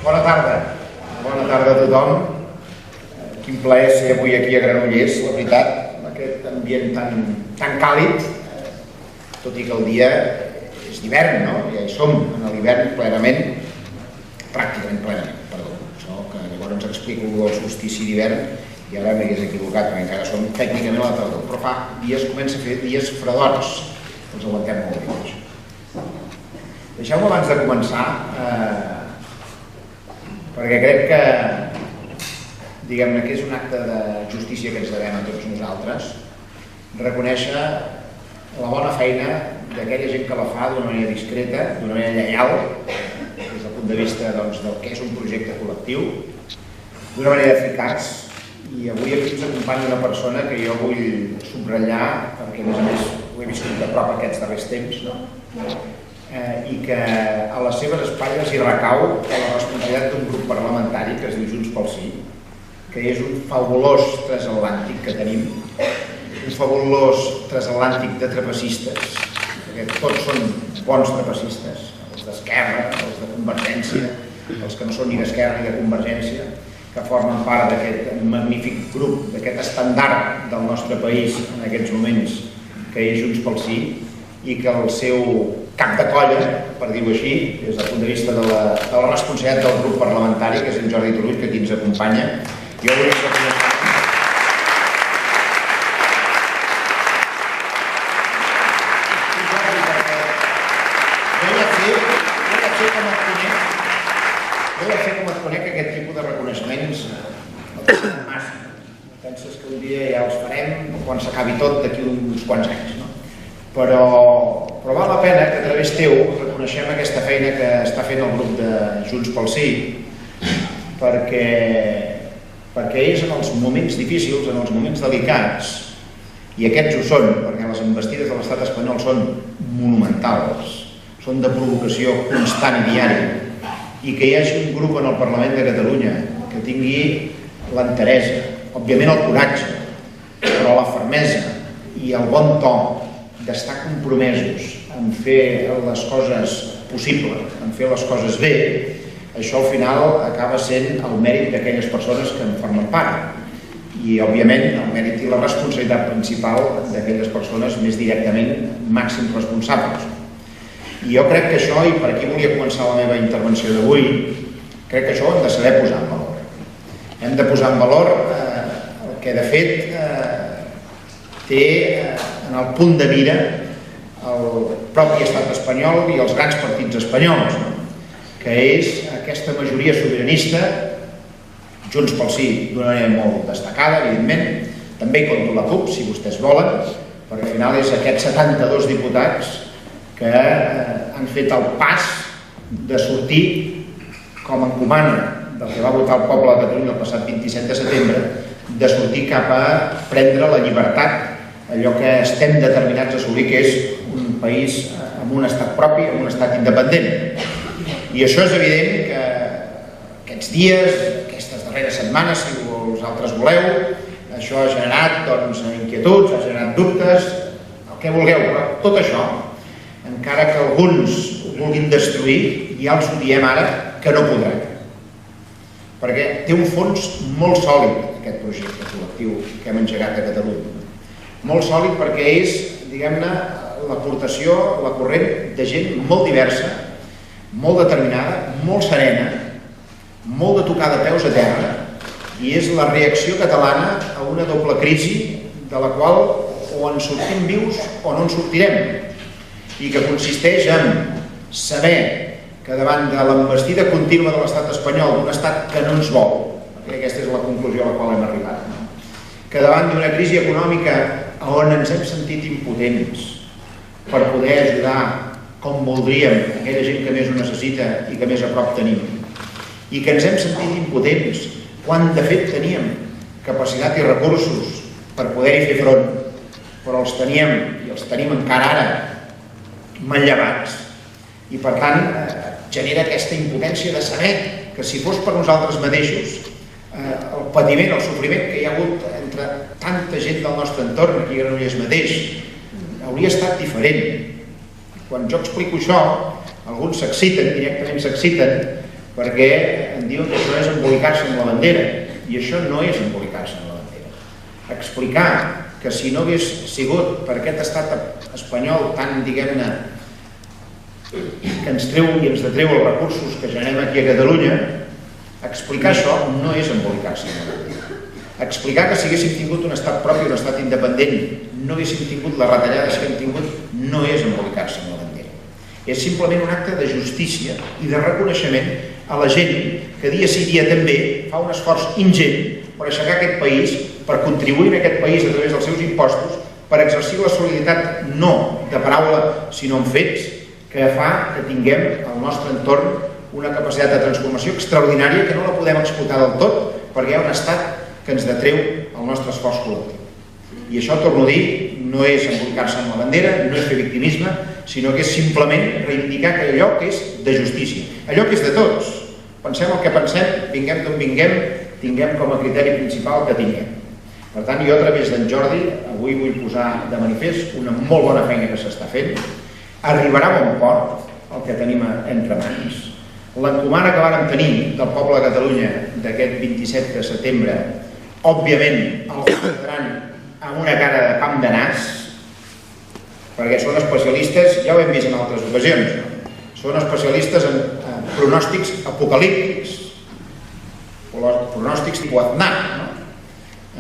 Bona tarda a tothom. Quin plaer ser avui aquí a Granollers, la veritat, amb aquest ambient tan càlid, tot i que el dia és d'hivern, no? Ja hi som, en l'hivern plenament, pràcticament plenament, perdó. Això que llavors explico el solstici d'hivern i ara m'hagués equivocat, perquè encara som tècnicament a la tardor, però fa dies, comença a fer dies fredons, els aguantem molt bé, això. Deixeu-me abans de començar, perquè crec que diguem-ne que és un acte de justícia que ens devem a tots nosaltres, reconèixer la bona feina d'aquella gent que la fa d'una manera discreta, d'una manera lleial, des del punt de vista del que és un projecte col·lectiu, d'una manera eficaç, i avui aquí ens acompanya una persona que jo vull subratllar, perquè a més ho he viscut de prop aquests darrers temps, i que a les seves espatlles hi recau la responsabilitat d'un grup parlamentari que es diu Junts pel Sí, que és un fabulós transatlàntic que tenim, un fabulós transatlàntic de trapecistes, perquè tots són bons trapecistes, els d'Esquerra, els de Convergència, els que no són ni d'Esquerra ni de Convergència, que formen part d'aquest magnífic grup, d'aquest estandard del nostre país en aquests moments, que és Junts pel Sí, i que el seu cap de colla, per dir-ho així, des del punt de vista de la responsabilitat del grup parlamentari, que és en Jordi Turull, que aquí ens acompanya. Jo vull reconèixer... Jo ja sé com et conec aquest tipus de reconeixements no tenen massa. Penses que un dia ja els farem quan s'acabi tot d'aquí uns quants anys, no? Però val la pena que a través teu reconeixem aquesta feina que està fent el grup de Junts pel Sí, perquè ells en els moments difícils, en els moments delicats, i aquests ho són, perquè les investides de l'estat espanyol són monumentals, són de provocació constant i diària, i que hi hagi un grup en el Parlament de Catalunya que tingui l'enteresa, òbviament el coratge, però la fermesa i el bon to d'estar compromesos en fer les coses possibles, en fer les coses bé, això al final acaba sent el mèrit d'aquelles persones que en formen part i, òbviament, el mèrit i la responsabilitat principal d'aquelles persones més directament màxims responsables. I jo crec que això, i per aquí volia començar la meva intervenció d'avui, crec que això ho hem de saber posar en valor. Hem de posar en valor el que, de fet, té en el punt de mira el propi estat espanyol i els grans partits espanyols, que és aquesta majoria sobiranista, Junts pel Sí d'una manera molt destacada, evidentment, també hi conto la CUP, si vostès volen, perquè al final és aquests 72 diputats que han fet el pas de sortir, com encomana del que va votar el poble de Catalunya el passat 27 de setembre, de sortir cap a prendre la llibertat, allò que estem determinats a assolir, que és un país amb un estat propi, amb un estat independent. I això és evident que aquests dies, aquestes darreres setmanes, si vosaltres voleu, això ha generat inquietuds, ha generat dubtes, el que vulgueu, però tot això, encara que alguns ho vulguin destruir, ja els ho diem ara que no podran. Perquè té un fons molt sòlid, aquest projecte col·lectiu que hem engegat a Catalunya. Molt sòlid perquè és, diguem-ne, l'aportació, la corrent de gent molt diversa, molt determinada, molt serena, molt de tocar de peus a terra, i és la reacció catalana a una doble crisi de la qual o en sortim vius o no en sortirem, i que consisteix en saber que davant de l'envestida contínua de l'estat espanyol, d'un estat que no ens vol, perquè aquesta és la conclusió a la qual hem arribat, que davant d'una crisi econòmica on ens hem sentit impotents per poder ajudar com voldríem aquella gent que més ho necessita i que més a prop tenim, i que ens hem sentit impotents quan de fet teníem capacitat i recursos per poder-hi fer front, però els teníem i els tenim encara ara manllevats, i per tant genera aquesta impotència de saber que si fos per nosaltres mateixos el patiment, el sofriment que hi ha hagut entre tanta gent del nostre entorn, aquí a Granollers mateix, hauria estat diferent. Quan jo explico això, alguns s'exciten, directament s'exciten, perquè em diuen que això és embolicar-se amb la bandera, i això no és embolicar-se amb la bandera. Explicar que si no hagués sigut per aquest estat espanyol tan, diguem-ne, que ens treu i ens detreu els recursos que generem aquí a Catalunya, explicar això no és embolicar-se amb la bandera. Explicar que si haguéssim tingut un estat propi, un estat independent, no haguéssim tingut les retallades que hem tingut, no és embolicar-se amb la bandera. És simplement un acte de justícia i de reconeixement a la gent que dia sí dia també fa un esforç ingent per aixecar aquest país, per contribuir en aquest país a través dels seus impostos, per exercir la solidaritat no de paraula sinó amb fets, que fa que tinguem al nostre entorn una capacitat de transformació extraordinària que no la podem explotar del tot perquè hi ha un estat que ens detreu el nostre esforç col·lectiu. I això, torno a dir, no és embolicar-se amb la bandera, no és fer victimisme, sinó que és simplement reivindicar que allò que és de justícia, allò que és de tots. Pensem el que pensem, vinguem d'on vinguem, tinguem com a criteri principal que tinguem. Per tant, jo a través d'en Jordi avui vull posar de manifest una molt bona feina que s'està fent. Arribarà a bon port el que tenim entre mans. L'encomana que vàrem tenir del poble de Catalunya d'aquest 27 de setembre, òbviament el quedaran amb una cara de camp de nas, perquè són especialistes, ja ho hem vist en altres ocasions, són especialistes en pronòstics apocalíptics, pronòstics tipus Aznar,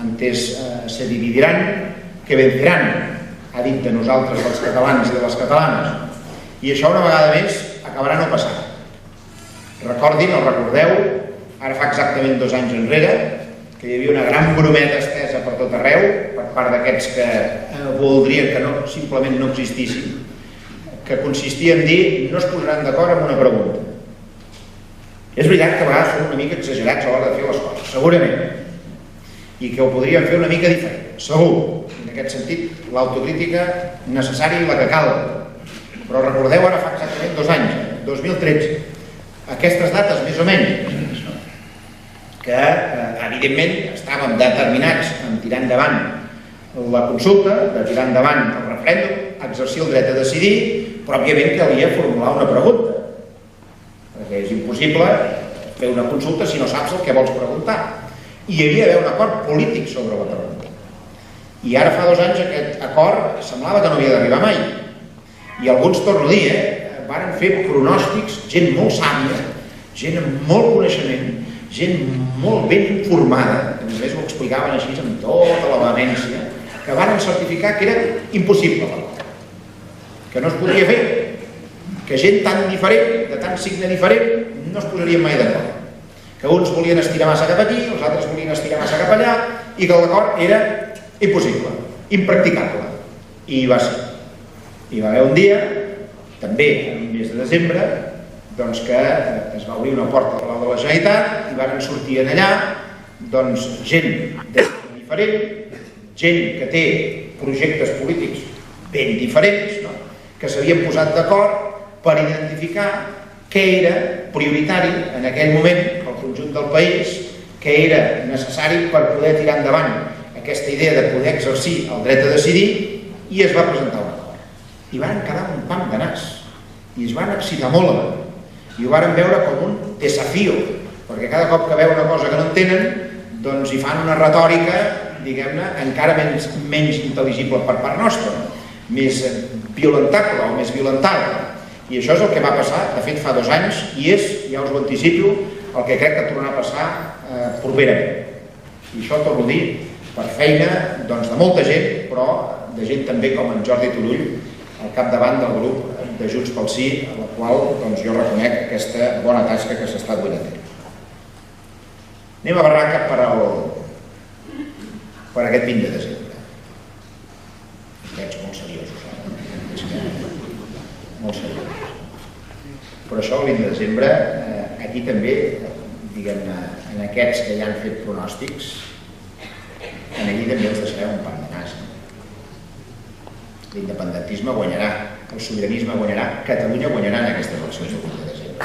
antes se dividiran que vencerán, ha dit de nosaltres, dels catalans i de les catalanes, i això una vegada més acabarà no passant. Recordin, o recordeu, ara fa exactament 2 anys enrere, que hi havia una gran brometa estesa per tot arreu, per part d'aquests que voldrien que simplement no existissin, que consistia en dir no es posaran d'acord amb una pregunta. És veritat que a vegades són una mica exagerats a l'hora de fer les coses, segurament, i que ho podrien fer una mica diferent, segur. En aquest sentit, l'autocrítica necessària i la que cal. Però recordeu, ara fa exactament 2 anys, 2013, aquestes dates més o menys, que evidentment estàvem determinats en tirar endavant la consulta, de tirar endavant el referèndum, exercir el dret a decidir, però òbviament calia formular una pregunta, perquè és impossible fer una consulta si no saps el que vols preguntar. I hi havia d'haver un acord polític sobre la pregunta. I ara fa 2 anys aquest acord semblava que no havia d'arribar mai. I alguns, torno a dir, varen fer pronòstics, gent molt sàvia, gent amb molt coneixement, gent molt ben informada, que a més ho explicaven així amb tota la vehemència, que varen certificar que era impossible, que no es podia fer, que gent tan diferent, de tant signe diferent, no es posarien mai d'acord. Que uns volien estirar massa cap aquí, els altres volien estirar massa cap allà, i que l'acord era impossible, impracticable. I va ser. Hi va haver un dia, també al mes de desembre, doncs que es va obrir una porta al Palau de la Generalitat i varen sortir allà gent diferent, gent que té projectes polítics ben diferents, que s'havien posat d'acord per identificar què era prioritari en aquell moment al conjunt del país, què era necessari per poder tirar endavant aquesta idea de poder exercir el dret a decidir, i es va presentar un acord. I van quedar un pam de nas, i es van excitar molt, i ho van veure com un desafío, perquè cada cop que veuen una cosa que no entenen, doncs hi fan una retòrica, diguem-ne, encara menys intel·ligible per part nostra, més violentable o més violentada. I això és el que va passar, de fet fa 2 anys, i és, ja us ho anticipo, el que crec que tornarà a passar properament. I això, torno a dir, per feina de molta gent, però de gent també com en Jordi Turull, al capdavant del grup de Junts pel Sí, a la qual jo reconec aquesta bona tasca que s'està duent a terme. Anem a barraca per aquest 20 de desembre. Veig molt seriosos, molt seriosos. Però això, el 20 de desembre, aquí també, diguem-ne, en aquests que ja han fet pronòstics, en allí també els deixarem un pam de nas. L'independentisme guanyarà, el sobiranisme guanyarà, Catalunya guanyarà en aquestes eleccions del 20 de desembre.